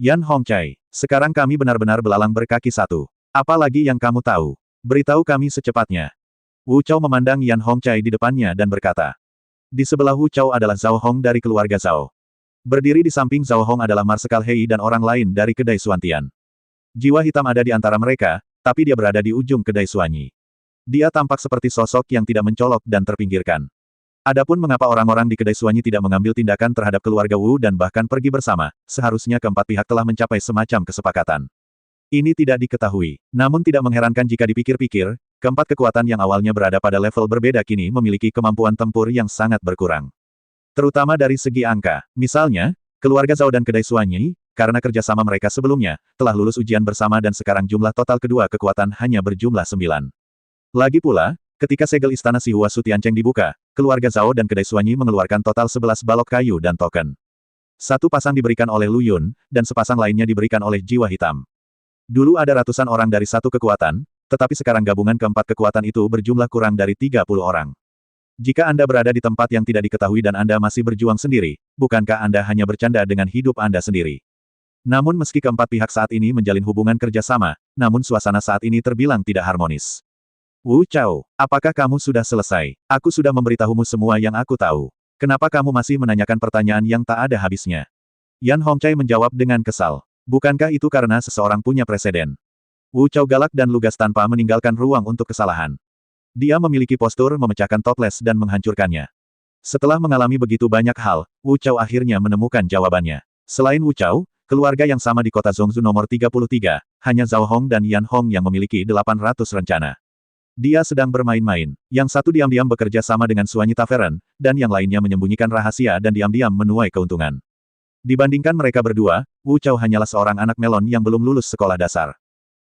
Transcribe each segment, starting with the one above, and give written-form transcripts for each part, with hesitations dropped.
Yan Hongcai, sekarang kami benar-benar belalang berkaki satu. Apa lagi yang kamu tahu? Beritahu kami secepatnya. Wu Chao memandang Yan Hongcai di depannya dan berkata. Di sebelah Wu Chao adalah Zhao Hong dari keluarga Zhao. Berdiri di samping Zhao Hong adalah Marsekal Hei dan orang lain dari kedai Suantian. Jiwa hitam ada di antara mereka, tapi dia berada di ujung kedai Suanyi. Dia tampak seperti sosok yang tidak mencolok dan terpinggirkan. Adapun mengapa orang-orang di kedai Suanyi tidak mengambil tindakan terhadap keluarga Wu dan bahkan pergi bersama, seharusnya keempat pihak telah mencapai semacam kesepakatan. Ini tidak diketahui. Namun tidak mengherankan jika dipikir-pikir, keempat kekuatan yang awalnya berada pada level berbeda kini memiliki kemampuan tempur yang sangat berkurang. Terutama dari segi angka. Misalnya, keluarga Zhao dan kedai Suanyi, karena kerjasama mereka sebelumnya, telah lulus ujian bersama dan sekarang jumlah total kedua kekuatan hanya berjumlah 9. Lagi pula, ketika segel istana si Hua Su Tiancheng dibuka, keluarga Zhao dan kedai Suanyi mengeluarkan total 11 balok kayu dan token. Satu pasang diberikan oleh Lu Yun, dan sepasang lainnya diberikan oleh jiwa hitam. Dulu ada ratusan orang dari satu kekuatan, tetapi sekarang gabungan keempat kekuatan itu berjumlah kurang dari 30 orang. Jika Anda berada di tempat yang tidak diketahui dan Anda masih berjuang sendiri, bukankah Anda hanya bercanda dengan hidup Anda sendiri? Namun meski keempat pihak saat ini menjalin hubungan kerjasama, namun suasana saat ini terbilang tidak harmonis. Wu Chao, apakah kamu sudah selesai? Aku sudah memberitahumu semua yang aku tahu. Kenapa kamu masih menanyakan pertanyaan yang tak ada habisnya? Yan Hongcai menjawab dengan kesal. Bukankah itu karena seseorang punya preseden? Wu Chao galak dan lugas tanpa meninggalkan ruang untuk kesalahan. Dia memiliki postur memecahkan toples dan menghancurkannya. Setelah mengalami begitu banyak hal, Wu Chao akhirnya menemukan jawabannya. Selain Wu Chao, keluarga yang sama di kota Zhongzhou nomor 33, hanya Zhao Hong dan Yan Hong yang memiliki 800 rencana. Dia sedang bermain-main. Yang satu diam-diam bekerja sama dengan Suanyi Tavern, dan yang lainnya menyembunyikan rahasia dan diam-diam menuai keuntungan. Dibandingkan mereka berdua, Wu Chao hanyalah seorang anak melon yang belum lulus sekolah dasar.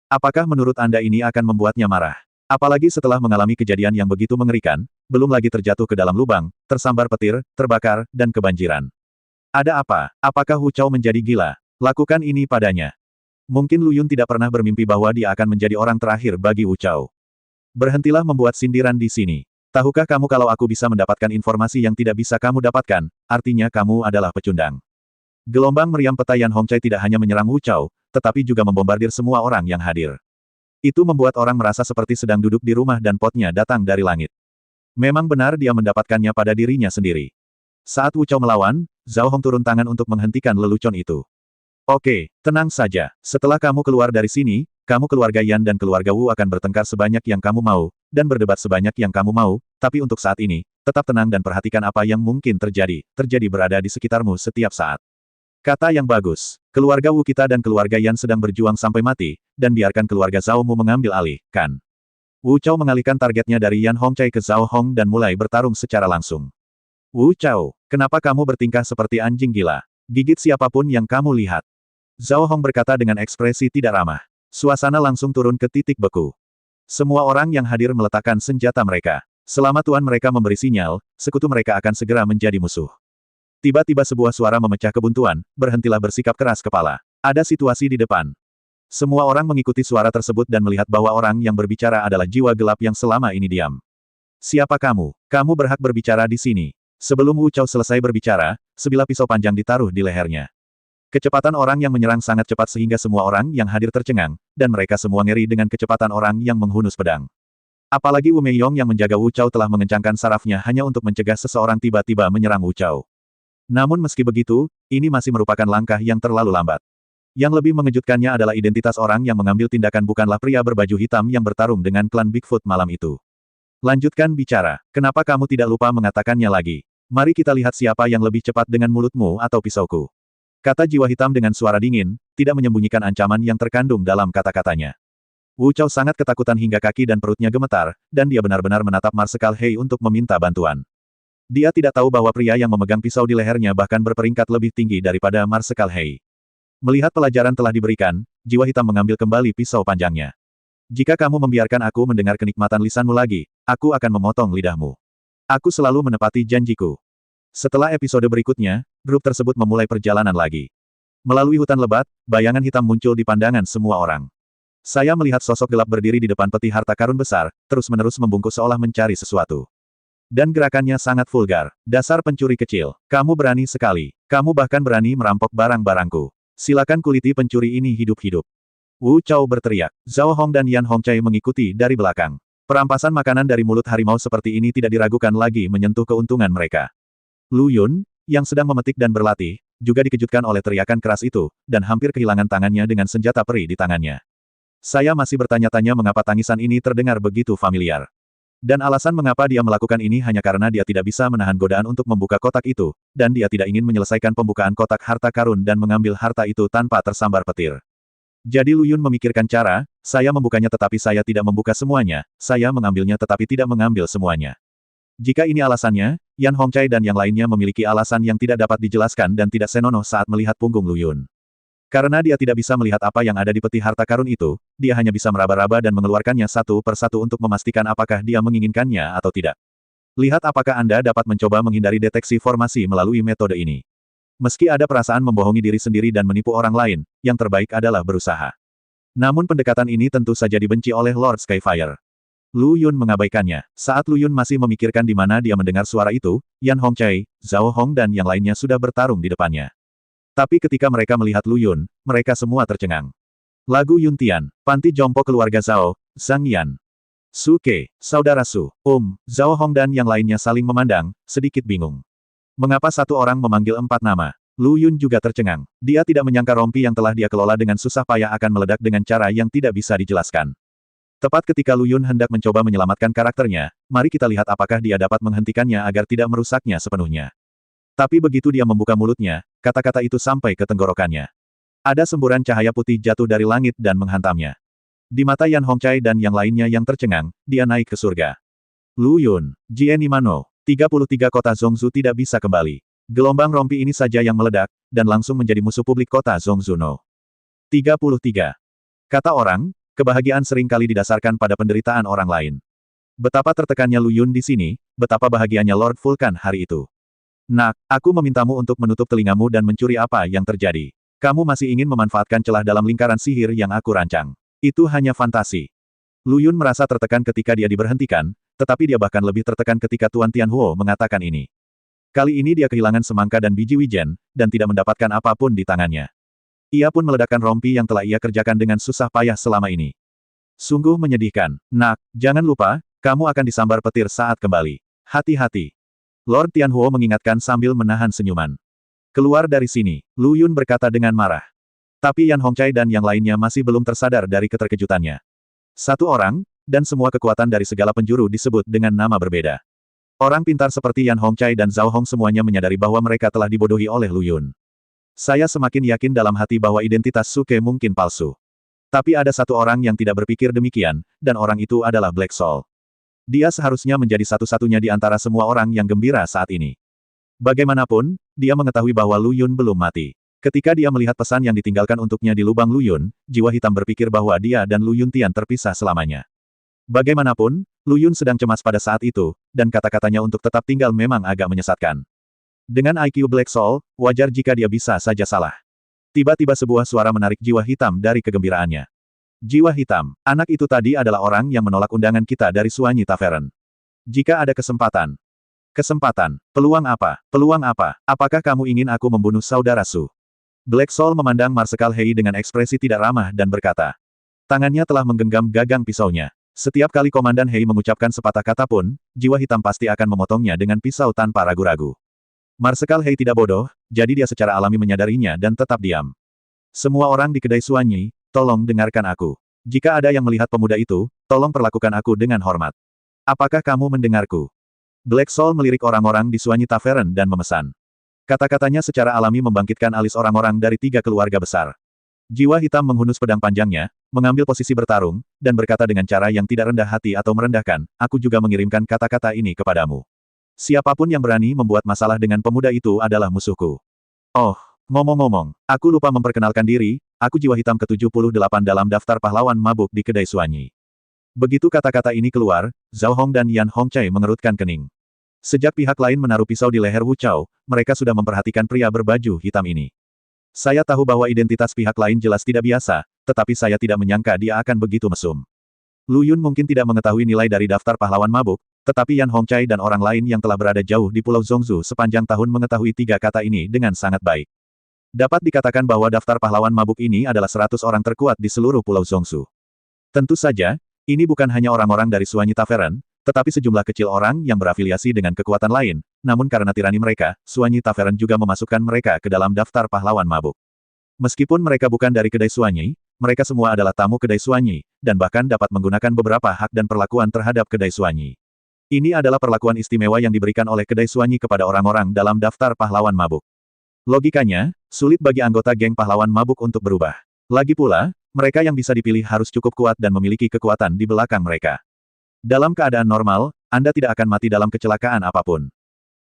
Apakah menurut Anda ini akan membuatnya marah? Apalagi setelah mengalami kejadian yang begitu mengerikan, belum lagi terjatuh ke dalam lubang, tersambar petir, terbakar, dan kebanjiran. Ada apa? Apakah Wu Chao menjadi gila? Lakukan ini padanya. Mungkin Lu Yun tidak pernah bermimpi bahwa dia akan menjadi orang terakhir bagi Wu Chao. Berhentilah membuat sindiran di sini. Tahukah kamu kalau aku bisa mendapatkan informasi yang tidak bisa kamu dapatkan, artinya kamu adalah pecundang. Gelombang meriam peta Yan Hongcai tidak hanya menyerang Wu Chao, tetapi juga membombardir semua orang yang hadir. Itu membuat orang merasa seperti sedang duduk di rumah dan potnya datang dari langit. Memang benar dia mendapatkannya pada dirinya sendiri. Saat Wu Chao melawan, Zhao Hong turun tangan untuk menghentikan lelucon itu. Oke, tenang saja. Setelah kamu keluar dari sini, kamu keluarga Yan dan keluarga Wu akan bertengkar sebanyak yang kamu mau, dan berdebat sebanyak yang kamu mau, tapi untuk saat ini, tetap tenang dan perhatikan apa yang mungkin terjadi berada di sekitarmu setiap saat. Kata yang bagus. Keluarga Wu kita dan keluarga Yan sedang berjuang sampai mati, dan biarkan keluarga Zhao Mu mengambil alih, kan? Wu Chao mengalihkan targetnya dari Yan Hongcai ke Zhao Hong dan mulai bertarung secara langsung. Wu Chao, kenapa kamu bertingkah seperti anjing gila? Gigit siapapun yang kamu lihat. Zhao Hong berkata dengan ekspresi tidak ramah. Suasana langsung turun ke titik beku. Semua orang yang hadir meletakkan senjata mereka. Selama tuan mereka memberi sinyal, sekutu mereka akan segera menjadi musuh. Tiba-tiba sebuah suara memecah kebuntuan, berhentilah bersikap keras kepala. Ada situasi di depan. Semua orang mengikuti suara tersebut dan melihat bahwa orang yang berbicara adalah jiwa gelap yang selama ini diam. Siapa kamu? Kamu berhak berbicara di sini. Sebelum Wu Chao selesai berbicara, sebilah pisau panjang ditaruh di lehernya. Kecepatan orang yang menyerang sangat cepat sehingga semua orang yang hadir tercengang, dan mereka semua ngeri dengan kecepatan orang yang menghunus pedang. Apalagi Wu Meiyong yang menjaga Wu Chao telah mengencangkan sarafnya hanya untuk mencegah seseorang tiba-tiba menyerang Wu Chao. Namun meski begitu, ini masih merupakan langkah yang terlalu lambat. Yang lebih mengejutkannya adalah identitas orang yang mengambil tindakan bukanlah pria berbaju hitam yang bertarung dengan klan Bigfoot malam itu. Lanjutkan bicara. Kenapa kamu tidak lupa mengatakannya lagi? Mari kita lihat siapa yang lebih cepat dengan mulutmu atau pisauku. Kata jiwa hitam dengan suara dingin, tidak menyembunyikan ancaman yang terkandung dalam kata-katanya. Wu Chao sangat ketakutan hingga kaki dan perutnya gemetar, dan dia benar-benar menatap Marsekal Hei untuk meminta bantuan. Dia tidak tahu bahwa pria yang memegang pisau di lehernya bahkan berperingkat lebih tinggi daripada Marsekal Hei. Melihat pelajaran telah diberikan, jiwa hitam mengambil kembali pisau panjangnya. Jika kamu membiarkan aku mendengar kenikmatan lisanmu lagi, aku akan memotong lidahmu. Aku selalu menepati janjiku. Setelah episode berikutnya, grup tersebut memulai perjalanan lagi. Melalui hutan lebat, bayangan hitam muncul di pandangan semua orang. Saya melihat sosok gelap berdiri di depan peti harta karun besar, terus-menerus membungkuk seolah mencari sesuatu. Dan gerakannya sangat vulgar. Dasar pencuri kecil. Kamu berani sekali. Kamu bahkan berani merampok barang-barangku. Silakan kuliti pencuri ini hidup-hidup. Wu Chao berteriak. Zhao Hong dan Yan Hongcai mengikuti dari belakang. Perampasan makanan dari mulut harimau seperti ini tidak diragukan lagi menyentuh keuntungan mereka. Lu Yun, yang sedang memetik dan berlatih, juga dikejutkan oleh teriakan keras itu, dan hampir kehilangan tangannya dengan senjata peri di tangannya. Saya masih bertanya-tanya mengapa tangisan ini terdengar begitu familiar. Dan alasan mengapa dia melakukan ini hanya karena dia tidak bisa menahan godaan untuk membuka kotak itu, dan dia tidak ingin menyelesaikan pembukaan kotak harta karun dan mengambil harta itu tanpa tersambar petir. Jadi Lu Yun memikirkan cara, saya membukanya tetapi saya tidak membuka semuanya, saya mengambilnya tetapi tidak mengambil semuanya. Jika ini alasannya, Yan Hongcai dan yang lainnya memiliki alasan yang tidak dapat dijelaskan dan tidak senonoh saat melihat punggung Lu Yun. Karena dia tidak bisa melihat apa yang ada di peti harta karun itu, dia hanya bisa meraba-raba dan mengeluarkannya satu persatu untuk memastikan apakah dia menginginkannya atau tidak. Lihat apakah Anda dapat mencoba menghindari deteksi formasi melalui metode ini. Meski ada perasaan membohongi diri sendiri dan menipu orang lain, yang terbaik adalah berusaha. Namun pendekatan ini tentu saja dibenci oleh Lord Skyfire. Lu Yun mengabaikannya. Saat Lu Yun masih memikirkan di mana dia mendengar suara itu, Yan Hongcai, Zhao Hong dan yang lainnya sudah bertarung di depannya. Tapi ketika mereka melihat Lu Yun, mereka semua tercengang. Lagu Yuntian, panti jompo keluarga Zhao, Zhang Yan. Su Ke, saudara Su, Zhao Hong dan yang lainnya saling memandang, sedikit bingung. Mengapa satu orang memanggil 4 nama? Lu Yun juga tercengang. Dia tidak menyangka rompi yang telah dia kelola dengan susah payah akan meledak dengan cara yang tidak bisa dijelaskan. Tepat ketika Lu Yun hendak mencoba menyelamatkan karakternya, mari kita lihat apakah dia dapat menghentikannya agar tidak merusaknya sepenuhnya. Tapi begitu dia membuka mulutnya, kata-kata itu sampai ke tenggorokannya. Ada semburan cahaya putih jatuh dari langit dan menghantamnya. Di mata Yan Hongcai dan yang lainnya yang tercengang, dia naik ke surga. Lu Yun, Jie Nimano, 33 kota Zhongzhou tidak bisa kembali. Gelombang rompi ini saja yang meledak, dan langsung menjadi musuh publik kota Zhongzhou No. 33. Kata orang, kebahagiaan sering kali didasarkan pada penderitaan orang lain. Betapa tertekannya Lu Yun di sini, betapa bahagianya Lord Vulcan hari itu. Nak, aku memintamu untuk menutup telingamu dan mencuri apa yang terjadi. Kamu masih ingin memanfaatkan celah dalam lingkaran sihir yang aku rancang. Itu hanya fantasi. Lu Yun merasa tertekan ketika dia diberhentikan, tetapi dia bahkan lebih tertekan ketika Tuan Tianhuo mengatakan ini. Kali ini dia kehilangan semangka dan biji wijen, dan tidak mendapatkan apapun di tangannya. Ia pun meledakkan rompi yang telah ia kerjakan dengan susah payah selama ini. Sungguh menyedihkan. Nak, jangan lupa, kamu akan disambar petir saat kembali. Hati-hati. Lord Tianhuo mengingatkan sambil menahan senyuman. Keluar dari sini, Lu Yun berkata dengan marah. Tapi Yan Hongcai dan yang lainnya masih belum tersadar dari keterkejutannya. Satu orang, dan semua kekuatan dari segala penjuru disebut dengan nama berbeda. Orang pintar seperti Yan Hongcai dan Zhao Hong semuanya menyadari bahwa mereka telah dibodohi oleh Lu Yun. Saya semakin yakin dalam hati bahwa identitas Su Ke mungkin palsu. Tapi ada satu orang yang tidak berpikir demikian, dan orang itu adalah Black Soul. Dia seharusnya menjadi satu-satunya di antara semua orang yang gembira saat ini. Bagaimanapun, dia mengetahui bahwa Lu Yun belum mati. Ketika dia melihat pesan yang ditinggalkan untuknya di lubang Lu Yun, jiwa hitam berpikir bahwa dia dan Lu Yuntian terpisah selamanya. Bagaimanapun, Lu Yun sedang cemas pada saat itu, dan kata-katanya untuk tetap tinggal memang agak menyesatkan. Dengan IQ Black Soul, wajar jika dia bisa saja salah. Tiba-tiba sebuah suara menarik jiwa hitam dari kegembiraannya. Jiwa hitam, anak itu tadi adalah orang yang menolak undangan kita dari Suanyi Tavern. Jika ada kesempatan. Kesempatan, peluang apa? Peluang apa? Apakah kamu ingin aku membunuh saudara Su? Black Soul memandang Marsekal Hei dengan ekspresi tidak ramah dan berkata. Tangannya telah menggenggam gagang pisaunya. Setiap kali Komandan Hei mengucapkan sepatah kata pun, jiwa hitam pasti akan memotongnya dengan pisau tanpa ragu-ragu. Marsekal Hei tidak bodoh, jadi dia secara alami menyadarinya dan tetap diam. Semua orang di kedai Suanyi, tolong dengarkan aku. Jika ada yang melihat pemuda itu, tolong perlakukan aku dengan hormat. Apakah kamu mendengarku? Black Soul melirik orang-orang di Suanyi Tavern dan memesan. Kata-katanya secara alami membangkitkan alis orang-orang dari 3 keluarga besar. Jiwa hitam menghunus pedang panjangnya, mengambil posisi bertarung, dan berkata dengan cara yang tidak rendah hati atau merendahkan, aku juga mengirimkan kata-kata ini kepadamu. Siapapun yang berani membuat masalah dengan pemuda itu adalah musuhku. Oh, ngomong-ngomong, aku lupa memperkenalkan diri, aku jiwa hitam ke-78 dalam daftar pahlawan mabuk di kedai Suanyi. Begitu kata-kata ini keluar, Zhao Hong dan Yan Hongcai mengerutkan kening. Sejak pihak lain menaruh pisau di leher Wu Chao, mereka sudah memperhatikan pria berbaju hitam ini. Saya tahu bahwa identitas pihak lain jelas tidak biasa, tetapi saya tidak menyangka dia akan begitu mesum. Lu Yun mungkin tidak mengetahui nilai dari daftar pahlawan mabuk, tetapi Yan Hongcai dan orang lain yang telah berada jauh di Pulau Zhongzhou sepanjang tahun mengetahui 3 kata ini dengan sangat baik. Dapat dikatakan bahwa daftar pahlawan mabuk ini adalah 100 orang terkuat di seluruh Pulau Zhongshu. Tentu saja, ini bukan hanya orang-orang dari Suanyi Tavern, tetapi sejumlah kecil orang yang berafiliasi dengan kekuatan lain, namun karena tirani mereka, Suanyi Tavern juga memasukkan mereka ke dalam daftar pahlawan mabuk. Meskipun mereka bukan dari kedai Suanyi, mereka semua adalah tamu kedai Suanyi, dan bahkan dapat menggunakan beberapa hak dan perlakuan terhadap kedai Suanyi. Ini adalah perlakuan istimewa yang diberikan oleh kedai Suanyi kepada orang-orang dalam daftar pahlawan mabuk. Logikanya, sulit bagi anggota geng pahlawan mabuk untuk berubah. Lagi pula, mereka yang bisa dipilih harus cukup kuat dan memiliki kekuatan di belakang mereka. Dalam keadaan normal, Anda tidak akan mati dalam kecelakaan apapun.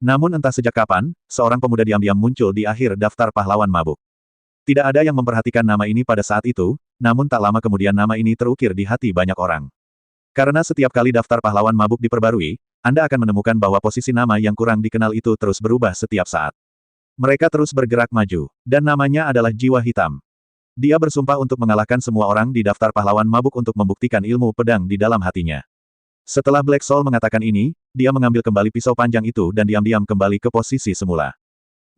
Namun entah sejak kapan, seorang pemuda diam-diam muncul di akhir daftar pahlawan mabuk. Tidak ada yang memperhatikan nama ini pada saat itu, namun tak lama kemudian nama ini terukir di hati banyak orang. Karena setiap kali daftar pahlawan mabuk diperbarui, Anda akan menemukan bahwa posisi nama yang kurang dikenal itu terus berubah setiap saat. Mereka terus bergerak maju, dan namanya adalah Jiwa Hitam. Dia bersumpah untuk mengalahkan semua orang di daftar pahlawan mabuk untuk membuktikan ilmu pedang di dalam hatinya. Setelah Black Soul mengatakan ini, dia mengambil kembali pisau panjang itu dan diam-diam kembali ke posisi semula.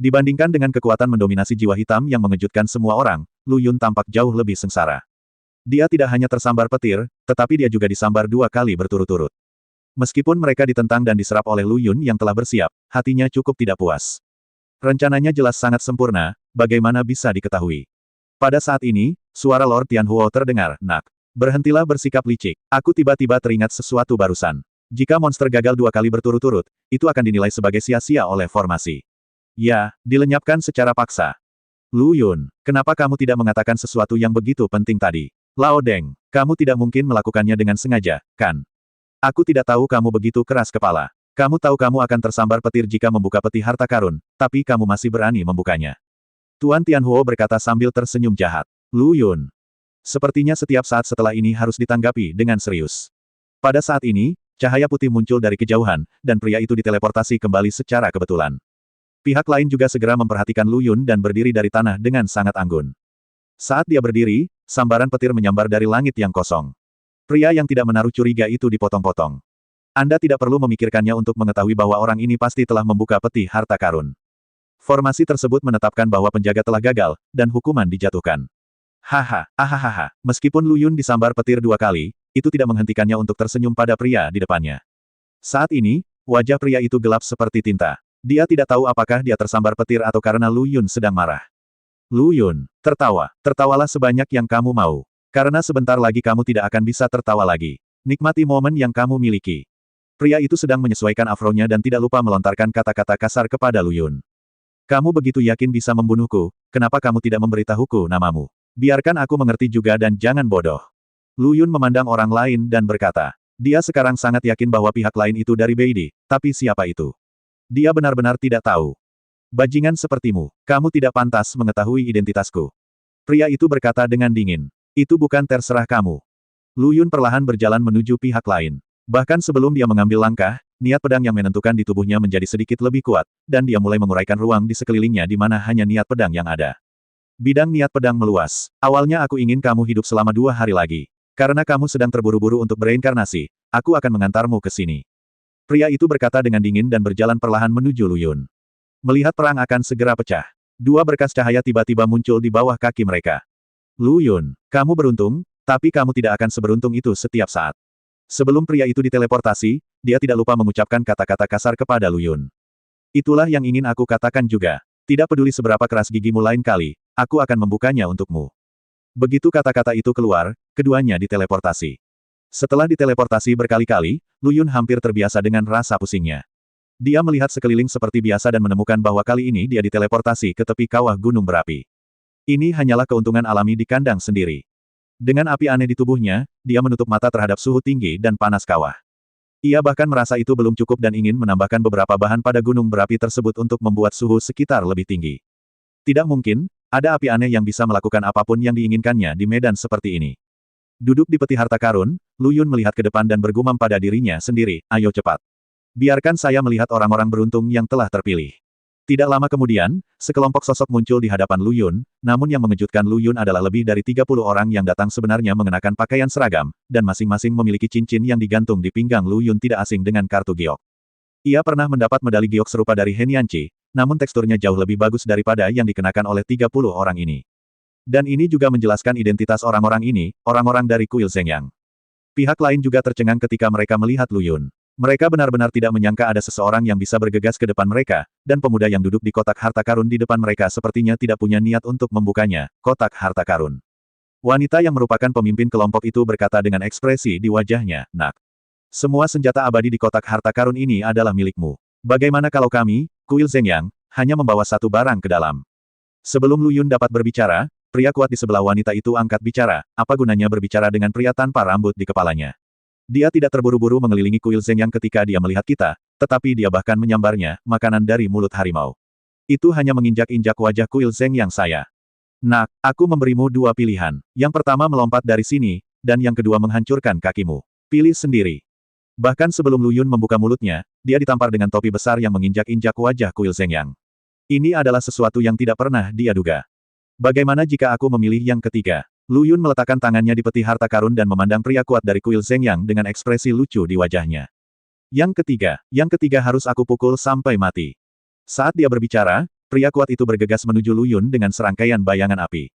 Dibandingkan dengan kekuatan mendominasi Jiwa Hitam yang mengejutkan semua orang, Lu Yun tampak jauh lebih sengsara. Dia tidak hanya tersambar petir, tetapi dia juga disambar 2 kali berturut-turut. Meskipun mereka ditentang dan diserap oleh Lu Yun yang telah bersiap, hatinya cukup tidak puas. Rencananya jelas sangat sempurna, bagaimana bisa diketahui. Pada saat ini, suara Lord Tianhuo terdengar, "Nak, berhentilah bersikap licik. Aku tiba-tiba teringat sesuatu barusan. Jika monster gagal 2 kali berturut-turut, itu akan dinilai sebagai sia-sia oleh formasi." Ya, dilenyapkan secara paksa. Lu Yun, kenapa kamu tidak mengatakan sesuatu yang begitu penting tadi? Lao Deng, kamu tidak mungkin melakukannya dengan sengaja, kan? Aku tidak tahu kamu begitu keras kepala. Kamu tahu kamu akan tersambar petir jika membuka peti harta karun, tapi kamu masih berani membukanya. Tuan Tianhuo berkata sambil tersenyum jahat. Lu Yun. Sepertinya setiap saat setelah ini harus ditanggapi dengan serius. Pada saat ini, cahaya putih muncul dari kejauhan, dan pria itu diteleportasi kembali secara kebetulan. Pihak lain juga segera memperhatikan Lu Yun dan berdiri dari tanah dengan sangat anggun. Saat dia berdiri, sambaran petir menyambar dari langit yang kosong. Pria yang tidak menaruh curiga itu dipotong-potong. Anda tidak perlu memikirkannya untuk mengetahui bahwa orang ini pasti telah membuka peti harta karun. Formasi tersebut menetapkan bahwa penjaga telah gagal, dan hukuman dijatuhkan. Hahaha, meskipun Lu Yun disambar petir 2 kali, itu tidak menghentikannya untuk tersenyum pada pria di depannya. Saat ini, wajah pria itu gelap seperti tinta. Dia tidak tahu apakah dia tersambar petir atau karena Lu Yun sedang marah. Lu Yun, tertawalah sebanyak yang kamu mau. Karena sebentar lagi kamu tidak akan bisa tertawa lagi. Nikmati momen yang kamu miliki. Pria itu sedang menyesuaikan afronya dan tidak lupa melontarkan kata-kata kasar kepada Lu Yun. Kamu begitu yakin bisa membunuhku, kenapa kamu tidak memberitahuku namamu? Biarkan aku mengerti juga dan jangan bodoh. Lu Yun memandang orang lain dan berkata, dia sekarang sangat yakin bahwa pihak lain itu dari Beidi, tapi siapa itu? Dia benar-benar tidak tahu. Bajingan sepertimu, kamu tidak pantas mengetahui identitasku. Pria itu berkata dengan dingin. Itu bukan terserah kamu. Lu Yun perlahan berjalan menuju pihak lain. Bahkan sebelum dia mengambil langkah, niat pedang yang menentukan di tubuhnya menjadi sedikit lebih kuat, dan dia mulai menguraikan ruang di sekelilingnya di mana hanya niat pedang yang ada. Bidang niat pedang meluas. Awalnya aku ingin kamu hidup selama 2 hari lagi. Karena kamu sedang terburu-buru untuk bereinkarnasi, aku akan mengantarmu ke sini. Pria itu berkata dengan dingin dan berjalan perlahan menuju Lu Yun. Melihat perang akan segera pecah. 2 berkas cahaya tiba-tiba muncul di bawah kaki mereka. Lu Yun, kamu beruntung, tapi kamu tidak akan seberuntung itu setiap saat. Sebelum pria itu diteleportasi, dia tidak lupa mengucapkan kata-kata kasar kepada Lu Yun. Itulah yang ingin aku katakan juga. Tidak peduli seberapa keras gigimu lain kali, aku akan membukanya untukmu. Begitu kata-kata itu keluar, keduanya diteleportasi. Setelah diteleportasi berkali-kali, Lu Yun hampir terbiasa dengan rasa pusingnya. Dia melihat sekeliling seperti biasa dan menemukan bahwa kali ini dia diteleportasi ke tepi kawah gunung berapi. Ini hanyalah keuntungan alami di kandang sendiri. Dengan api aneh di tubuhnya, dia menutup mata terhadap suhu tinggi dan panas kawah. Ia bahkan merasa itu belum cukup dan ingin menambahkan beberapa bahan pada gunung berapi tersebut untuk membuat suhu sekitar lebih tinggi. Tidak mungkin, ada api aneh yang bisa melakukan apapun yang diinginkannya di medan seperti ini. Duduk di peti harta karun, Lu Yun melihat ke depan dan bergumam pada dirinya sendiri, ayo cepat. Biarkan saya melihat orang-orang beruntung yang telah terpilih. Tidak lama kemudian, sekelompok sosok muncul di hadapan Lu Yun, namun yang mengejutkan Lu Yun adalah lebih dari 30 orang yang datang sebenarnya mengenakan pakaian seragam, dan masing-masing memiliki cincin yang digantung di pinggang Lu Yun tidak asing dengan kartu giok. Ia pernah mendapat medali giok serupa dari Hen Yanqi, namun teksturnya jauh lebih bagus daripada yang dikenakan oleh 30 orang ini. Dan ini juga menjelaskan identitas orang-orang ini, orang-orang dari kuil Zhengyang. Pihak lain juga tercengang ketika mereka melihat Lu Yun. Mereka benar-benar tidak menyangka ada seseorang yang bisa bergegas ke depan mereka, dan pemuda yang duduk di kotak harta karun di depan mereka sepertinya tidak punya niat untuk membukanya, kotak harta karun. Wanita yang merupakan pemimpin kelompok itu berkata dengan ekspresi di wajahnya, "Nak, semua senjata abadi di kotak harta karun ini adalah milikmu. Bagaimana kalau kami, kuil Zhengyang, hanya membawa satu barang ke dalam?" Sebelum Lu Yun dapat berbicara, pria kuat di sebelah wanita itu angkat bicara, apa gunanya berbicara dengan pria tanpa rambut di kepalanya. Dia tidak terburu-buru mengelilingi kuil Zhengyang ketika dia melihat kita, tetapi dia bahkan menyambarnya, makanan dari mulut harimau. Itu hanya menginjak-injak wajah kuil Zhengyang saya. Nak, aku memberimu dua pilihan. Yang pertama melompat dari sini, dan yang kedua menghancurkan kakimu. Pilih sendiri. Bahkan sebelum Lu Yun membuka mulutnya, dia ditampar dengan topi besar yang menginjak-injak wajah kuil Zhengyang. Ini adalah sesuatu yang tidak pernah dia duga. Bagaimana jika aku memilih yang ketiga? Lu Yun meletakkan tangannya di peti harta karun dan memandang pria kuat dari kuil Zhengyang dengan ekspresi lucu di wajahnya. Yang ketiga harus aku pukul sampai mati. Saat dia berbicara, pria kuat itu bergegas menuju Lu Yun dengan serangkaian bayangan api.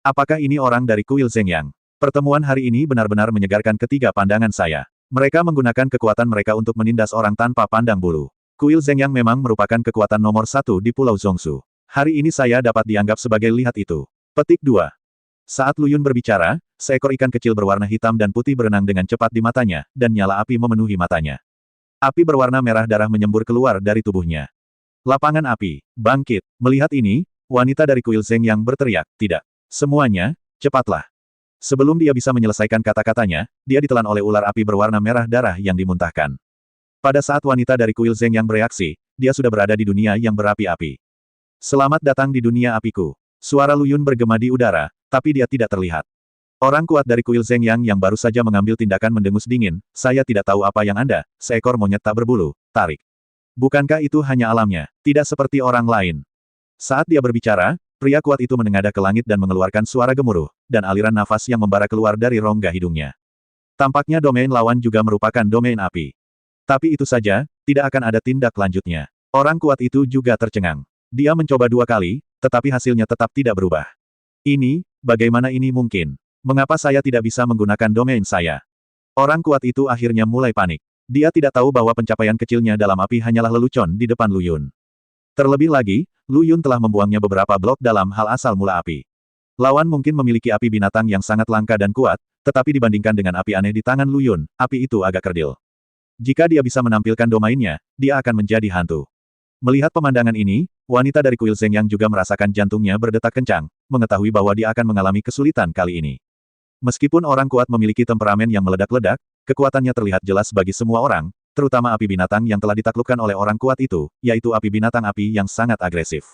Apakah ini orang dari kuil Zhengyang? Pertemuan hari ini benar-benar menyegarkan ketiga pandangan saya. Mereka menggunakan kekuatan mereka untuk menindas orang tanpa pandang bulu. Kuil Zhengyang memang merupakan kekuatan nomor satu di Pulau Zhongshu. Hari ini saya dapat dianggap sebagai lihat itu. Petik 2. Saat Lu Yun berbicara, seekor ikan kecil berwarna hitam dan putih berenang dengan cepat di matanya, dan nyala api memenuhi matanya. Api berwarna merah darah menyembur keluar dari tubuhnya. Lapangan api, bangkit. Melihat ini, wanita dari kuil Zhengyang berteriak, tidak. Semuanya, cepatlah. Sebelum dia bisa menyelesaikan kata-katanya, dia ditelan oleh ular api berwarna merah darah yang dimuntahkan. Pada saat wanita dari kuil Zhengyang bereaksi, dia sudah berada di dunia yang berapi-api. Selamat datang di dunia apiku. Suara Lu Yun bergema di udara, tapi dia tidak terlihat. Orang kuat dari kuil Zhengyang yang baru saja mengambil tindakan mendengus dingin, saya tidak tahu apa yang Anda, seekor monyet tak berbulu, tarik. Bukankah itu hanya alamnya, tidak seperti orang lain? Saat dia berbicara, pria kuat itu menengadah ke langit dan mengeluarkan suara gemuruh, dan aliran nafas yang membara keluar dari rongga hidungnya. Tampaknya domain lawan juga merupakan domain api. Tapi itu saja, tidak akan ada tindak lanjutnya. Orang kuat itu juga tercengang. Dia mencoba 2 kali, tetapi hasilnya tetap tidak berubah. Ini, bagaimana ini mungkin? Mengapa saya tidak bisa menggunakan domain saya? Orang kuat itu akhirnya mulai panik. Dia tidak tahu bahwa pencapaian kecilnya dalam api hanyalah lelucon di depan Lu Yun. Terlebih lagi, Lu Yun telah membuangnya beberapa blok dalam hal asal mula api. Lawan mungkin memiliki api binatang yang sangat langka dan kuat, tetapi dibandingkan dengan api aneh di tangan Lu Yun, api itu agak kerdil. Jika dia bisa menampilkan domainnya, dia akan menjadi hantu. Melihat pemandangan ini, wanita dari kuil Zhengyang juga merasakan jantungnya berdetak kencang, mengetahui bahwa dia akan mengalami kesulitan kali ini. Meskipun orang kuat memiliki temperamen yang meledak-ledak, kekuatannya terlihat jelas bagi semua orang, terutama api binatang yang telah ditaklukkan oleh orang kuat itu, yaitu api binatang api yang sangat agresif.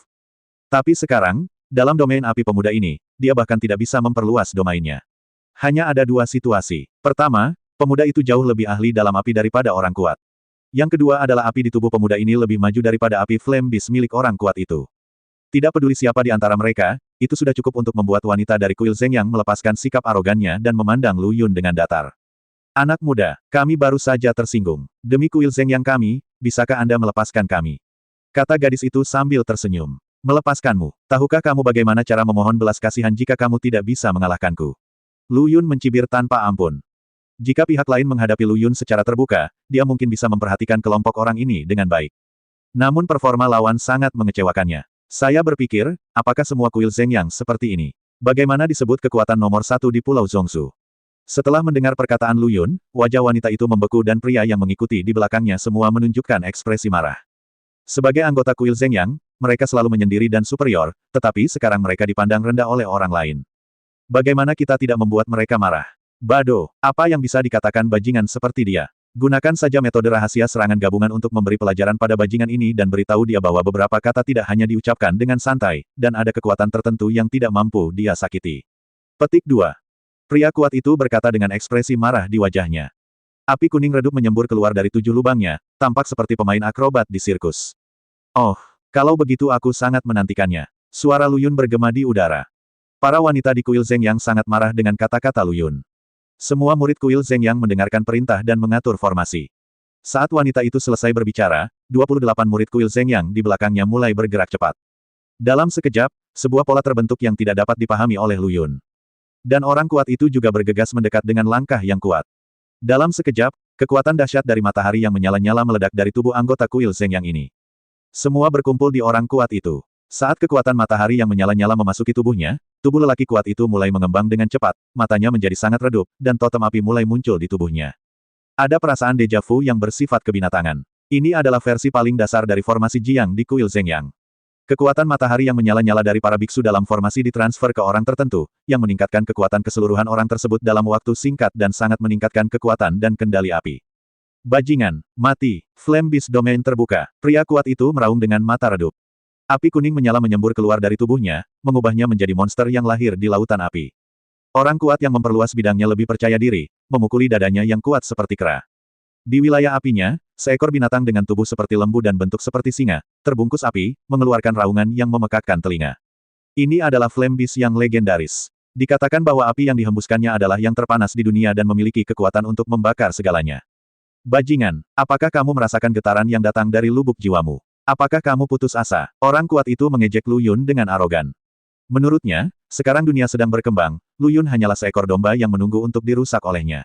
Tapi sekarang, dalam domain api pemuda ini, dia bahkan tidak bisa memperluas domainnya. Hanya ada 2 situasi. Pertama, pemuda itu jauh lebih ahli dalam api daripada orang kuat. Yang kedua adalah api di tubuh pemuda ini lebih maju daripada api flame beast milik orang kuat itu. Tidak peduli siapa di antara mereka, itu sudah cukup untuk membuat wanita dari kuil Zhengyang melepaskan sikap arogannya dan memandang Lu Yun dengan datar. Anak muda, kami baru saja tersinggung. Demi kuil Zhengyang kami, bisakah Anda melepaskan kami? Kata gadis itu sambil tersenyum. Melepaskanmu. Tahukah kamu bagaimana cara memohon belas kasihan jika kamu tidak bisa mengalahkanku? Lu Yun mencibir tanpa ampun. Jika pihak lain menghadapi Lu Yun secara terbuka, dia mungkin bisa memperhatikan kelompok orang ini dengan baik. Namun performa lawan sangat mengecewakannya. Saya berpikir, apakah semua kuil Zhengyang seperti ini? Bagaimana disebut kekuatan nomor 1 di Pulau Zhongshu? Setelah mendengar perkataan Lu Yun, wajah wanita itu membeku dan pria yang mengikuti di belakangnya semua menunjukkan ekspresi marah. Sebagai anggota kuil Zhengyang, mereka selalu menyendiri dan superior, tetapi sekarang mereka dipandang rendah oleh orang lain. Bagaimana kita tidak membuat mereka marah? Bado, apa yang bisa dikatakan bajingan seperti dia? Gunakan saja metode rahasia serangan gabungan untuk memberi pelajaran pada bajingan ini dan beritahu dia bahwa beberapa kata tidak hanya diucapkan dengan santai, dan ada kekuatan tertentu yang tidak mampu dia sakiti. Petik 2. Pria kuat itu berkata dengan ekspresi marah di wajahnya. Api kuning redup menyembur keluar dari 7 lubangnya, tampak seperti pemain akrobat di sirkus. Oh, kalau begitu aku sangat menantikannya. Suara Lu Yun bergema di udara. Para wanita di kuil Zhengyang sangat marah dengan kata-kata Lu Yun. Semua murid kuil Zhengyang mendengarkan perintah dan mengatur formasi. Saat wanita itu selesai berbicara, 28 murid kuil Zhengyang di belakangnya mulai bergerak cepat. Dalam sekejap, sebuah pola terbentuk yang tidak dapat dipahami oleh Lu Yun. Dan orang kuat itu juga bergegas mendekat dengan langkah yang kuat. Dalam sekejap, kekuatan dahsyat dari matahari yang menyala-nyala meledak dari tubuh anggota kuil Zhengyang ini. Semua berkumpul di orang kuat itu. Saat kekuatan matahari yang menyala-nyala memasuki tubuhnya, tubuh lelaki kuat itu mulai mengembang dengan cepat, matanya menjadi sangat redup, dan totem api mulai muncul di tubuhnya. Ada perasaan deja vu yang bersifat kebinatangan. Ini adalah versi paling dasar dari formasi Jiang di kuil Zhengyang. Kekuatan matahari yang menyala-nyala dari para biksu dalam formasi ditransfer ke orang tertentu, yang meningkatkan kekuatan keseluruhan orang tersebut dalam waktu singkat dan sangat meningkatkan kekuatan dan kendali api. Bajingan, mati, Flame Beast Domain terbuka. Pria kuat itu meraung dengan mata redup. Api kuning menyala menyembur keluar dari tubuhnya, mengubahnya menjadi monster yang lahir di lautan api. Orang kuat yang memperluas bidangnya lebih percaya diri, memukuli dadanya yang kuat seperti kera. Di wilayah apinya, seekor binatang dengan tubuh seperti lembu dan bentuk seperti singa, terbungkus api, mengeluarkan raungan yang memekakkan telinga. Ini adalah Flame Beast yang legendaris. Dikatakan bahwa api yang dihembuskannya adalah yang terpanas di dunia dan memiliki kekuatan untuk membakar segalanya. Bajingan, apakah kamu merasakan getaran yang datang dari lubuk jiwamu? Apakah kamu putus asa? Orang kuat itu mengejek Lu Yun dengan arogan. Menurutnya, sekarang dunia sedang berkembang, Lu Yun hanyalah seekor domba yang menunggu untuk dirusak olehnya.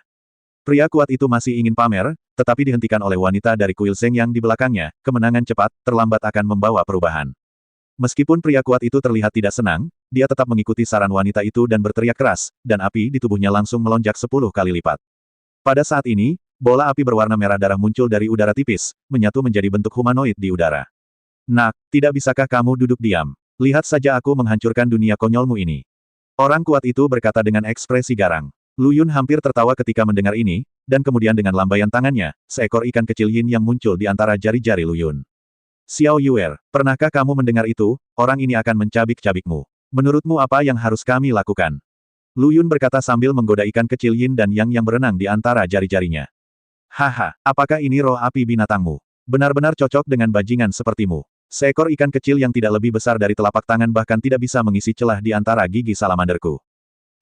Pria kuat itu masih ingin pamer, tetapi dihentikan oleh wanita dari kuil Zhengyang di belakangnya, kemenangan cepat, terlambat akan membawa perubahan. Meskipun pria kuat itu terlihat tidak senang, dia tetap mengikuti saran wanita itu dan berteriak keras, dan api di tubuhnya langsung melonjak 10 kali lipat. Pada saat ini, bola api berwarna merah darah muncul dari udara tipis, menyatu menjadi bentuk humanoid di udara. Nak, tidak bisakah kamu duduk diam? Lihat saja aku menghancurkan dunia konyolmu ini. Orang kuat itu berkata dengan ekspresi garang. Lu Yun hampir tertawa ketika mendengar ini, dan kemudian dengan lambaian tangannya, seekor ikan kecil yin yang muncul di antara jari-jari Lu Yun. Xiao Yuer, pernahkah kamu mendengar itu? Orang ini akan mencabik-cabikmu. Menurutmu apa yang harus kami lakukan? Lu Yun berkata sambil menggoda ikan kecil yin dan yang berenang di antara jari-jarinya. Haha, apakah ini roh api binatangmu? Benar-benar cocok dengan bajingan sepertimu. Seekor ikan kecil yang tidak lebih besar dari telapak tangan bahkan tidak bisa mengisi celah di antara gigi salamanderku.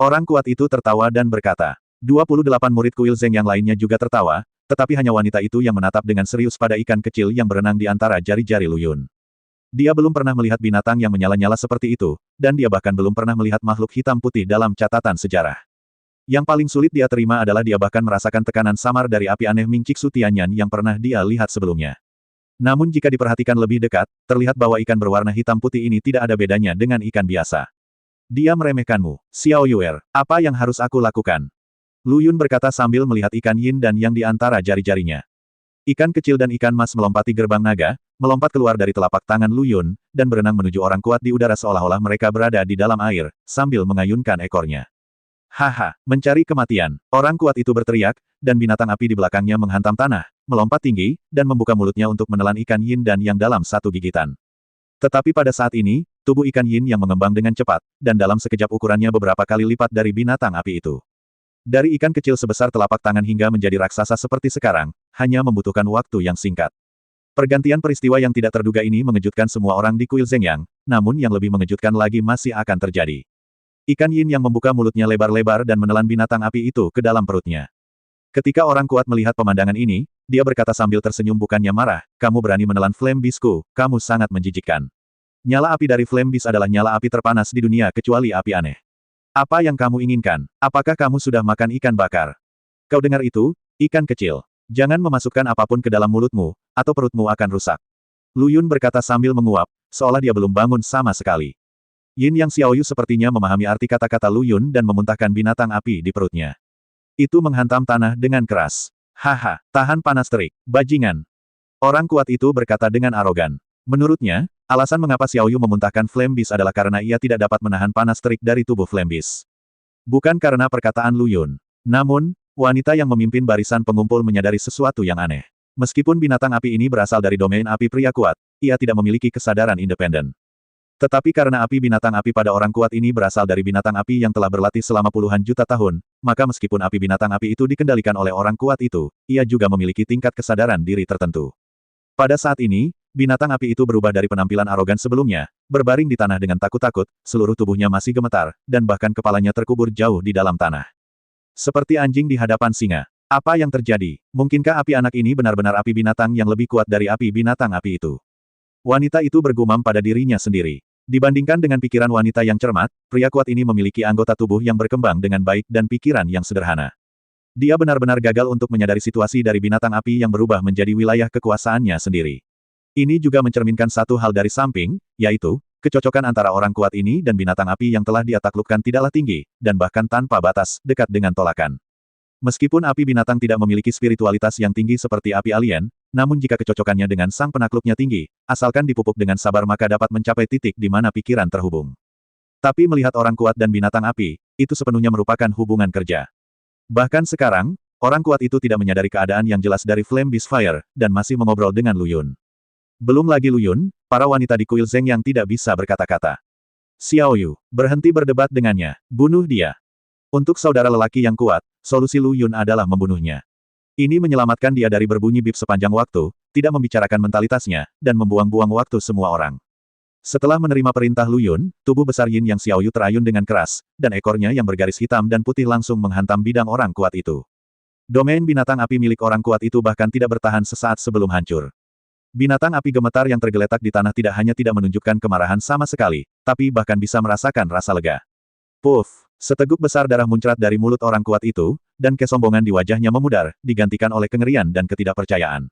Orang kuat itu tertawa dan berkata. 28 murid kuil Zeng yang lainnya juga tertawa, tetapi hanya wanita itu yang menatap dengan serius pada ikan kecil yang berenang di antara jari-jari Lu Yun. Dia belum pernah melihat binatang yang menyala-nyala seperti itu, dan dia bahkan belum pernah melihat makhluk hitam putih dalam catatan sejarah. Yang paling sulit dia terima adalah dia bahkan merasakan tekanan samar dari api aneh Ming Chiksu Tianyan yang pernah dia lihat sebelumnya. Namun jika diperhatikan lebih dekat, terlihat bahwa ikan berwarna hitam putih ini tidak ada bedanya dengan ikan biasa. Dia meremehkanmu, Xiao Yuer, apa yang harus aku lakukan? Lu Yun berkata sambil melihat ikan yin dan yang di antara jari-jarinya. Ikan kecil dan ikan mas melompati gerbang naga, melompat keluar dari telapak tangan Lu Yun, dan berenang menuju orang kuat di udara seolah-olah mereka berada di dalam air, sambil mengayunkan ekornya. Haha, mencari kematian. Orang kuat itu berteriak, dan binatang api di belakangnya menghantam tanah, melompat tinggi, dan membuka mulutnya untuk menelan ikan yin dan yang dalam satu gigitan. Tetapi pada saat ini, tubuh ikan yin yang mengembang dengan cepat, dan dalam sekejap ukurannya beberapa kali lipat dari binatang api itu. Dari ikan kecil sebesar telapak tangan hingga menjadi raksasa seperti sekarang, hanya membutuhkan waktu yang singkat. Pergantian peristiwa yang tidak terduga ini mengejutkan semua orang di kuil Zhengyang, namun yang lebih mengejutkan lagi masih akan terjadi. Ikan yin yang membuka mulutnya lebar-lebar dan menelan binatang api itu ke dalam perutnya. Ketika orang kuat melihat pemandangan ini, dia berkata sambil tersenyum bukannya marah, kamu berani menelan Flame Beast-ku, kamu sangat menjijikkan. Nyala api dari Flame Beast adalah nyala api terpanas di dunia kecuali api aneh. Apa yang kamu inginkan? Apakah kamu sudah makan ikan bakar? Kau dengar itu, ikan kecil. Jangan memasukkan apapun ke dalam mulutmu, atau perutmu akan rusak. Lu Yun berkata sambil menguap, seolah dia belum bangun sama sekali. Yin Yang Xiaoyu sepertinya memahami arti kata-kata Lu Yun dan memuntahkan binatang api di perutnya. Itu menghantam tanah dengan keras. Haha, tahan panas terik, bajingan. Orang kuat itu berkata dengan arogan. Menurutnya, alasan mengapa Xiaoyu memuntahkan Flame Beast adalah karena ia tidak dapat menahan panas terik dari tubuh Flame Beast. Bukan karena perkataan Lu Yun. Namun, wanita yang memimpin barisan pengumpul menyadari sesuatu yang aneh. Meskipun binatang api ini berasal dari domain api pria kuat, ia tidak memiliki kesadaran independen. Tetapi karena api binatang api pada orang kuat ini berasal dari binatang api yang telah berlatih selama puluhan juta tahun, maka meskipun api binatang api itu dikendalikan oleh orang kuat itu, ia juga memiliki tingkat kesadaran diri tertentu. Pada saat ini, binatang api itu berubah dari penampilan arogan sebelumnya, berbaring di tanah dengan takut-takut, seluruh tubuhnya masih gemetar, dan bahkan kepalanya terkubur jauh di dalam tanah. Seperti anjing di hadapan singa. Apa yang terjadi? Mungkinkah api anak ini benar-benar api binatang yang lebih kuat dari api binatang api itu? Wanita itu bergumam pada dirinya sendiri. Dibandingkan dengan pikiran wanita yang cermat, pria kuat ini memiliki anggota tubuh yang berkembang dengan baik dan pikiran yang sederhana. Dia benar-benar gagal untuk menyadari situasi dari binatang api yang berubah menjadi wilayah kekuasaannya sendiri. Ini juga mencerminkan satu hal dari samping, yaitu, kecocokan antara orang kuat ini dan binatang api yang telah dia taklukkan tidaklah tinggi, dan bahkan tanpa batas, dekat dengan tolakan. Meskipun api binatang tidak memiliki spiritualitas yang tinggi seperti api alien, namun jika kecocokannya dengan sang penakluknya tinggi, asalkan dipupuk dengan sabar maka dapat mencapai titik di mana pikiran terhubung. Tapi melihat orang kuat dan binatang api, itu sepenuhnya merupakan hubungan kerja. Bahkan sekarang, orang kuat itu tidak menyadari keadaan yang jelas dari Flame Beast Fire, dan masih mengobrol dengan Lu Yun. Belum lagi Lu Yun, para wanita di kuil Zeng yang tidak bisa berkata-kata. Xiao Yu, berhenti berdebat dengannya, bunuh dia. Untuk saudara lelaki yang kuat, solusi Lu Yun adalah membunuhnya. Ini menyelamatkan dia dari berbunyi bip sepanjang waktu, tidak membicarakan mentalitasnya, dan membuang-buang waktu semua orang. Setelah menerima perintah Lu Yun, tubuh besar Yin Yang Xiao Yu terayun dengan keras, dan ekornya yang bergaris hitam dan putih langsung menghantam bidang orang kuat itu. Domain binatang api milik orang kuat itu bahkan tidak bertahan sesaat sebelum hancur. Binatang api gemetar yang tergeletak di tanah tidak hanya tidak menunjukkan kemarahan sama sekali, tapi bahkan bisa merasakan rasa lega. Puff! Seteguk besar darah muncrat dari mulut orang kuat itu, dan kesombongan di wajahnya memudar, digantikan oleh kengerian dan ketidakpercayaan.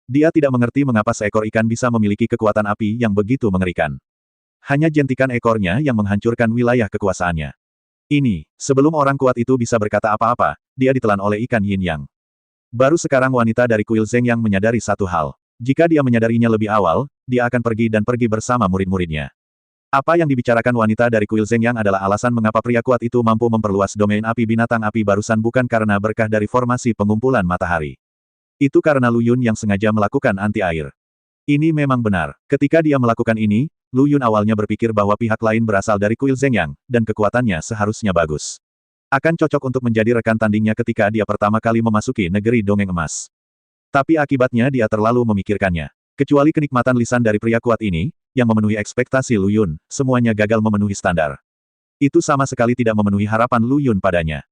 Dia tidak mengerti mengapa seekor ikan bisa memiliki kekuatan api yang begitu mengerikan. Hanya jentikan ekornya yang menghancurkan wilayah kekuasaannya. Ini, sebelum orang kuat itu bisa berkata apa-apa, dia ditelan oleh ikan Yin Yang. Baru sekarang wanita dari kuil Zeng yang menyadari satu hal. Jika dia menyadarinya lebih awal, dia akan pergi bersama murid-muridnya. Apa yang dibicarakan wanita dari kuil Zeng Yang adalah alasan mengapa pria kuat itu mampu memperluas domain api binatang api barusan bukan karena berkah dari formasi pengumpulan matahari. Itu karena Lu Yun yang sengaja melakukan anti-air. Ini memang benar. Ketika dia melakukan ini, Lu Yun awalnya berpikir bahwa pihak lain berasal dari kuil Zeng Yang, dan kekuatannya seharusnya bagus. Akan cocok untuk menjadi rekan tandingnya ketika dia pertama kali memasuki negeri dongeng emas. Tapi akibatnya dia terlalu memikirkannya. Kecuali kenikmatan lisan dari pria kuat ini, yang memenuhi ekspektasi Lu Yun, semuanya gagal memenuhi standar. Itu sama sekali tidak memenuhi harapan Lu Yun padanya.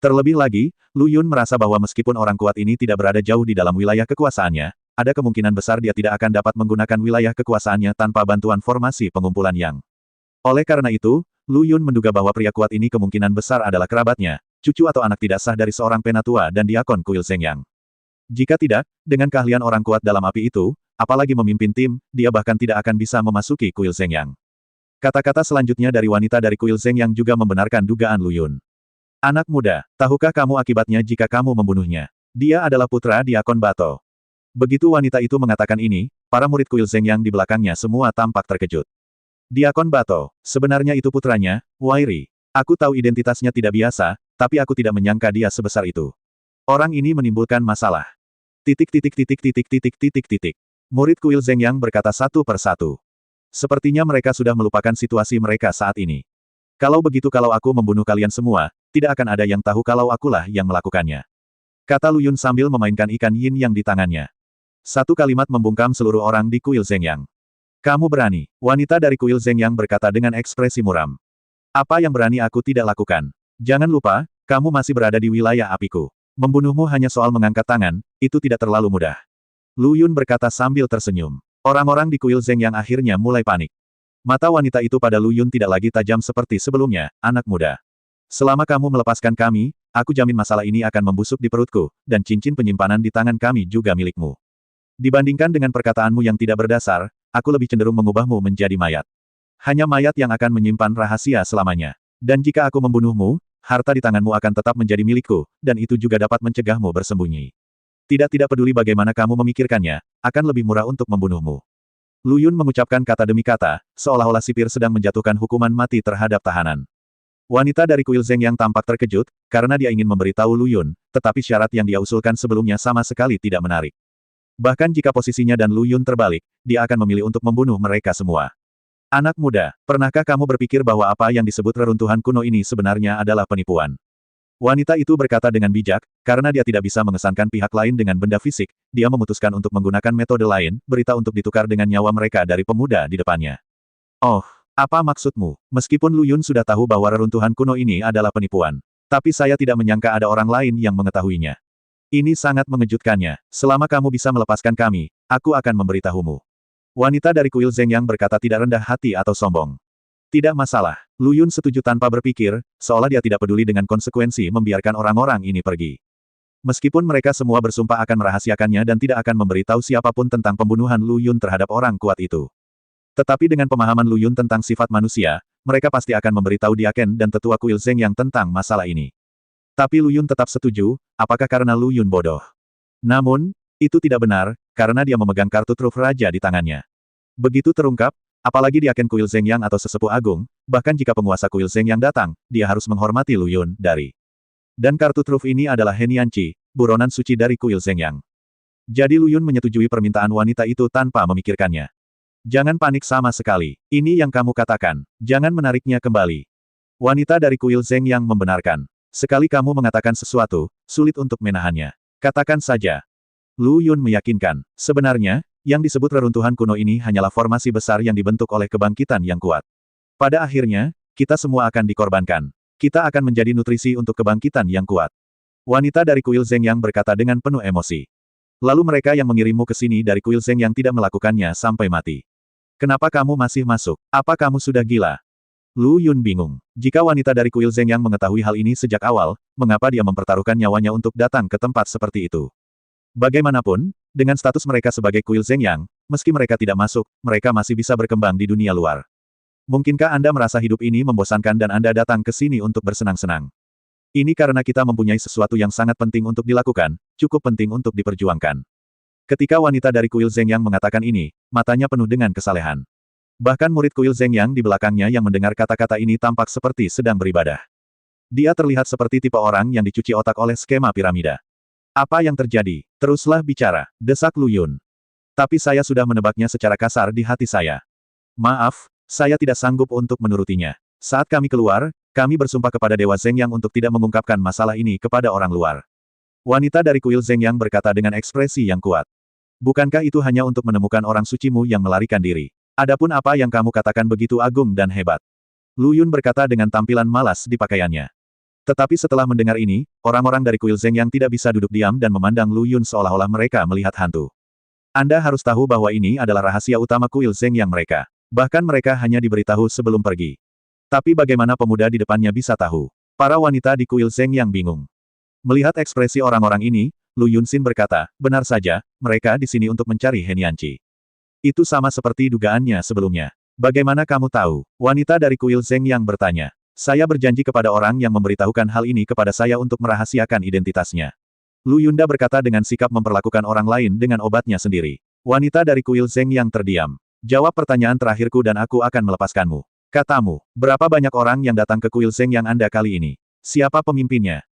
Terlebih lagi, Lu Yun merasa bahwa meskipun orang kuat ini tidak berada jauh di dalam wilayah kekuasaannya, ada kemungkinan besar dia tidak akan dapat menggunakan wilayah kekuasaannya tanpa bantuan formasi pengumpulan Yang. Oleh karena itu, Lu Yun menduga bahwa pria kuat ini kemungkinan besar adalah kerabatnya, cucu atau anak tidak sah dari seorang penatua dan diakon kuil Zeng Yang. Jika tidak, dengan keahlian orang kuat dalam api itu, apalagi memimpin tim, dia bahkan tidak akan bisa memasuki kuil Zeng Yang. Kata-kata selanjutnya dari wanita dari kuil Zeng Yang juga membenarkan dugaan Lu Yun. Anak muda, tahukah kamu akibatnya jika kamu membunuhnya? Dia adalah putra Diakon Bato. Begitu wanita itu mengatakan ini, para murid kuil Zeng Yang di belakangnya semua tampak terkejut. Diakon Bato, sebenarnya itu putranya, Wairi. Aku tahu identitasnya tidak biasa, tapi aku tidak menyangka dia sebesar itu. Orang ini menimbulkan masalah. Murid kuil Zeng Yang berkata satu persatu. Sepertinya mereka sudah melupakan situasi mereka saat ini. Kalau begitu kalau aku membunuh kalian semua, tidak akan ada yang tahu kalau akulah yang melakukannya. Kata Lu Yun sambil memainkan ikan Yin Yang di tangannya. Satu kalimat membungkam seluruh orang di kuil Zeng Yang. Kamu berani, wanita dari kuil Zeng Yang berkata dengan ekspresi muram. Apa yang berani aku tidak lakukan? Jangan lupa, kamu masih berada di wilayah apiku. Membunuhmu hanya soal mengangkat tangan, itu tidak terlalu mudah. Lu Yun berkata sambil tersenyum. Orang-orang di kuil Zeng Yang akhirnya mulai panik. Mata wanita itu pada Lu Yun tidak lagi tajam seperti sebelumnya, anak muda. Selama kamu melepaskan kami, aku jamin masalah ini akan membusuk di perutku, dan cincin penyimpanan di tangan kami juga milikmu. Dibandingkan dengan perkataanmu yang tidak berdasar, aku lebih cenderung mengubahmu menjadi mayat. Hanya mayat yang akan menyimpan rahasia selamanya. Dan jika aku membunuhmu, harta di tanganmu akan tetap menjadi milikku, dan itu juga dapat mencegahmu bersembunyi. Tidak peduli bagaimana kamu memikirkannya, akan lebih murah untuk membunuhmu. Lu Yun mengucapkan kata demi kata, seolah-olah sipir sedang menjatuhkan hukuman mati terhadap tahanan. Wanita dari kuil Zeng Yang tampak terkejut, karena dia ingin memberitahu Lu Yun, tetapi syarat yang dia usulkan sebelumnya sama sekali tidak menarik. Bahkan jika posisinya dan Lu Yun terbalik, dia akan memilih untuk membunuh mereka semua. Anak muda, pernahkah kamu berpikir bahwa apa yang disebut reruntuhan kuno ini sebenarnya adalah penipuan? Wanita itu berkata dengan bijak, karena dia tidak bisa mengesankan pihak lain dengan benda fisik, dia memutuskan untuk menggunakan metode lain, berita untuk ditukar dengan nyawa mereka dari pemuda di depannya. Oh, apa maksudmu? Meskipun Lu Yun sudah tahu bahwa reruntuhan kuno ini adalah penipuan. Tapi saya tidak menyangka ada orang lain yang mengetahuinya. Ini sangat mengejutkannya. Selama kamu bisa melepaskan kami, aku akan memberitahumu. Wanita dari kuil Zhengyang berkata tidak rendah hati atau sombong. Tidak masalah. Lu Yun setuju tanpa berpikir, seolah dia tidak peduli dengan konsekuensi membiarkan orang-orang ini pergi. Meskipun mereka semua bersumpah akan merahasiakannya dan tidak akan memberitahu siapapun tentang pembunuhan Lu Yun terhadap orang kuat itu. Tetapi dengan pemahaman Lu Yun tentang sifat manusia, mereka pasti akan memberitahu Diaken dan tetua kuil Zhengyang tentang masalah ini. Tapi Lu Yun tetap setuju, apakah karena Lu Yun bodoh? Namun, itu tidak benar, karena dia memegang kartu truf raja di tangannya. Begitu terungkap, apalagi Diaken kuil Zhengyang atau sesepuh agung, bahkan jika penguasa kuil Zhengyang datang, dia harus menghormati Lu Yun dari. Dan kartu truf ini adalah Henianchi, buronan suci dari kuil Zhengyang. Jadi Lu Yun menyetujui permintaan wanita itu tanpa memikirkannya. Jangan panik sama sekali. Ini yang kamu katakan. Jangan menariknya kembali. Wanita dari kuil Zhengyang membenarkan. Sekali kamu mengatakan sesuatu, sulit untuk menahannya. Katakan saja. Lu Yun meyakinkan. Sebenarnya, yang disebut reruntuhan kuno ini hanyalah formasi besar yang dibentuk oleh kebangkitan yang kuat. Pada akhirnya, kita semua akan dikorbankan. Kita akan menjadi nutrisi untuk kebangkitan yang kuat. Wanita dari kuil Zhengyang berkata dengan penuh emosi. Lalu mereka yang mengirimmu ke sini dari kuil Zhengyang tidak melakukannya sampai mati. Kenapa kamu masih masuk? Apa kamu sudah gila? Lu Yun bingung. Jika wanita dari kuil Zhengyang mengetahui hal ini sejak awal, mengapa dia mempertaruhkan nyawanya untuk datang ke tempat seperti itu? Bagaimanapun, dengan status mereka sebagai kuil Zhengyang, meski mereka tidak masuk, mereka masih bisa berkembang di dunia luar. Mungkinkah Anda merasa hidup ini membosankan dan Anda datang ke sini untuk bersenang-senang? Ini karena kita mempunyai sesuatu yang sangat penting untuk dilakukan, cukup penting untuk diperjuangkan. Ketika wanita dari kuil Zhengyang mengatakan ini, matanya penuh dengan kesalehan. Bahkan murid kuil Zhengyang di belakangnya yang mendengar kata-kata ini tampak seperti sedang beribadah. Dia terlihat seperti tipe orang yang dicuci otak oleh skema piramida. Apa yang terjadi? Teruslah bicara, desak Lu Yun. Tapi saya sudah menebaknya secara kasar di hati saya. Maaf, saya tidak sanggup untuk menurutinya. Saat kami keluar, kami bersumpah kepada Dewa Zhengyang untuk tidak mengungkapkan masalah ini kepada orang luar. Wanita dari kuil Zhengyang berkata dengan ekspresi yang kuat. Bukankah itu hanya untuk menemukan orang sucimu yang melarikan diri? Adapun apa yang kamu katakan begitu agung dan hebat. Lu Yun berkata dengan tampilan malas di pakaiannya. Tetapi setelah mendengar ini, orang-orang dari kuil Zhengyang tidak bisa duduk diam dan memandang Lu Yun seolah-olah mereka melihat hantu. Anda harus tahu bahwa ini adalah rahasia utama kuil Zhengyang mereka. Bahkan mereka hanya diberitahu sebelum pergi. Tapi bagaimana pemuda di depannya bisa tahu? Para wanita di kuil Zhengyang bingung. Melihat ekspresi orang-orang ini, Lu Yunxin berkata, benar saja, mereka di sini untuk mencari Henianchi. Itu sama seperti dugaannya sebelumnya. Bagaimana kamu tahu? Wanita dari kuil Zhengyang bertanya. Saya berjanji kepada orang yang memberitahukan hal ini kepada saya untuk merahasiakan identitasnya. Lu Yunda berkata dengan sikap memperlakukan orang lain dengan obatnya sendiri. Wanita dari kuil Zhengyang terdiam. Jawab pertanyaan terakhirku dan aku akan melepaskanmu. Katamu, berapa banyak orang yang datang ke kuil Zhengyang Anda kali ini? Siapa pemimpinnya?